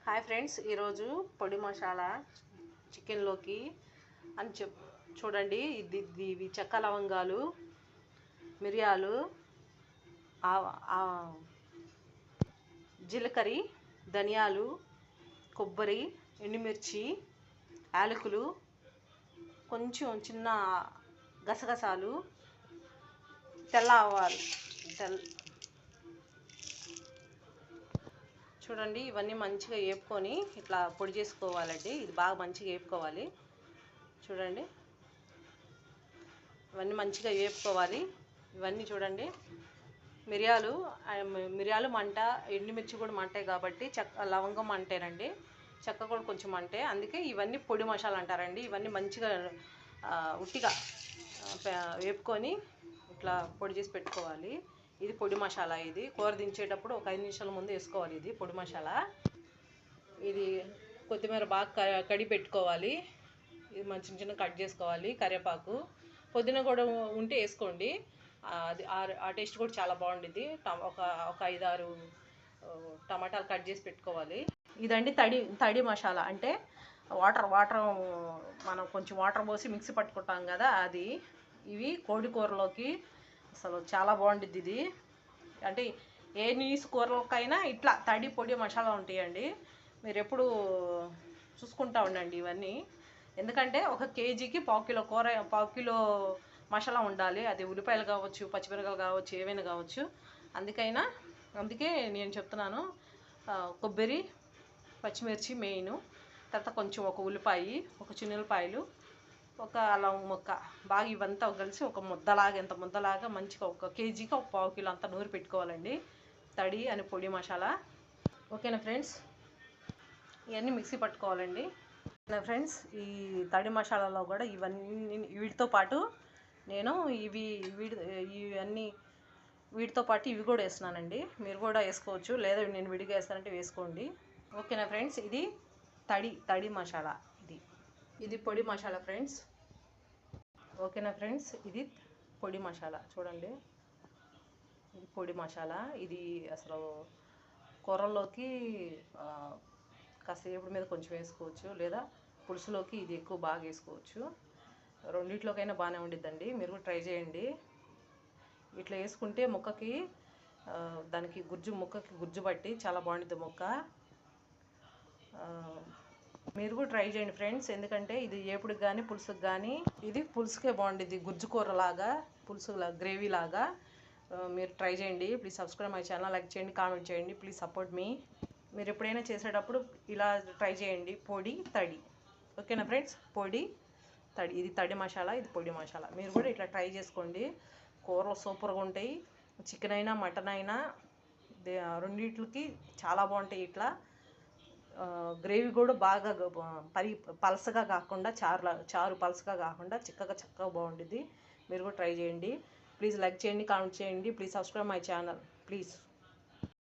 Hi friends, ఈరోజు పొడి మసాలా చికెన్లోకి అని చూడండి. ఇవి చెక్క లవంగాలు, మిరియాలు, జీలకర్ర, ధనియాలు, కొబ్బరి, ఎండుమిర్చి, యాలకులు, కొంచెం చిన్న గసగసాలు, తెల్ల ఆవాలు, చూడండి. ఇవన్నీ మంచిగా వేపుకొని ఇట్లా పొడి చేసుకోవాలండి. ఇది బాగా మంచిగా వేపుకోవాలి. చూడండి, ఇవన్నీ మంచిగా వేపుకోవాలి. ఇవన్నీ చూడండి. మిరియాలు మంట, ఎండుమిర్చి కూడా మంటే కాబట్టి లవంగం మంటేనండి, చెక్క కూడా కొంచెం మంటే. అందుకే ఇవన్నీ పొడి మసాలా అంటారండి. ఇవన్నీ మంచిగా ఉట్టిగా వేపుకొని ఇట్లా పొడి చేసి పెట్టుకోవాలి. ఇది పొడి మసాలా. ఇది కూర దించేటప్పుడు ఒక 5 నిమిషాల ముందు వేసుకోవాలి. ఇది పొడి మసాలా. ఇది కొత్తిమీర బాగా కడిగి పెట్టుకోవాలి. ఇది చిన్న చిన్న కట్ చేసుకోవాలి. కరివేపాకు, పుదీనా కూడా ఉంటే వేసుకోండి. అది ఆ టేస్ట్ కూడా చాలా బాగుంటుంది. ఒక 5-6 టమాటాలు కట్ చేసి పెట్టుకోవాలి. ఇదండి తడి మసాలా అంటే వాటర్ మనం కొంచెం వాటర్ పోసి మిక్సీ పట్టుకుంటాం కదా, అది. ఇవి కోడి కూరలోకి అసలు చాలా బాగుంటుంది. ఇది అంటే ఏ నీసు కూరలకైనా ఇట్లా తడి పొడి మసాలా ఉంటాయండి. మీరు ఎప్పుడు చూసుకుంటా ఉండండి ఇవన్నీ. ఎందుకంటే ఒక కేజీకి పావు కిలో మసాలా ఉండాలి. అది ఉల్లిపాయలు కావచ్చు, పచ్చిమిరపకాయలు కావచ్చు, ఏవైనా కావచ్చు. అందుకే నేను చెప్తున్నాను. కొబ్బరి, పచ్చిమిర్చి మెయిన్, తర్వాత కొంచెం ఒక ఉల్లిపాయ, ఒక చిన్నుల్లిపాయలు, ఒక అల్లం ముక్క, బాగా ఇవంతా కలిసి ఒక ముద్దలాగా మంచిగా ఒక కేజీకి ఒక పావు కిలో అంతా నూరి పెట్టుకోవాలండి. తడి అని పొడి మసాలా. ఓకేనా ఫ్రెండ్స్, ఇవన్నీ మిక్సీ పట్టుకోవాలండి. ఫ్రెండ్స్, ఈ తడి మసాలాలో కూడా ఇవన్నీ వీటితో పాటు నేను వీటితో పాటు ఇవి కూడా వేస్తున్నానండి. మీరు కూడా వేసుకోవచ్చు, లేదా నేను విడిగా వేస్తానంటే వేసుకోండి. ఓకేనా ఫ్రెండ్స్, ఇది తడి మసాలా. ఇది పొడి మసాలా ఫ్రెండ్స్. ఓకేనా ఫ్రెండ్స్, ఇది పొడి మసాలా. చూడండి, ఇది పొడి మసాలా. ఇది అసలు కూరల్లోకి కాసేపటి మీద కొంచెం వేసుకోవచ్చు, లేదా పులుసులోకి ఇది ఎక్కువ బాగా వేసుకోవచ్చు. రెండిట్లోకైనా బాగానే ఉండిద్దండి. మీరు కూడా ట్రై చేయండి. ఇట్లా వేసుకుంటే దానికి ముక్కకి గుజ్జు పట్టి చాలా బాగుంటుంది ముక్క. మీరు కూడా ట్రై చేయండి ఫ్రెండ్స్. ఎందుకంటే ఇది ఏపుడికి కానీ పులుసుకి కానీ, ఇది పులుసుకే బాగుంటుంది. గుజ్జు కూరలాగా, గ్రేవీ లాగా. మీరు ట్రై చేయండి. Please subscribe my channel, like చేయండి, కామెంట్ చేయండి. ప్లీజ్ సపోర్ట్ మీ. మీరు ఎప్పుడైనా చేసేటప్పుడు ఇలా ట్రై చేయండి. తడి. ఓకేనా ఫ్రెండ్స్, తడి. ఇది తడి మసాలా, ఇది పొడి మసాలా. మీరు కూడా ఇట్లా ట్రై చేసుకోండి. కూరలు సూపర్గా ఉంటాయి. చికెన్ అయినా మటన్ అయినా రెండిట్లకి చాలా బాగుంటాయి. ఇట్లా గ్రేవీ కూడా బాగా పలసగా కాకుండా, చారు పలసగా కాకుండా చక్కగా బాగుంటుంది. మీరు కూడా ట్రై చేయండి. ప్లీజ్ లైక్ చేయండి, కామెంట్ చేయండి. Please subscribe my channel please.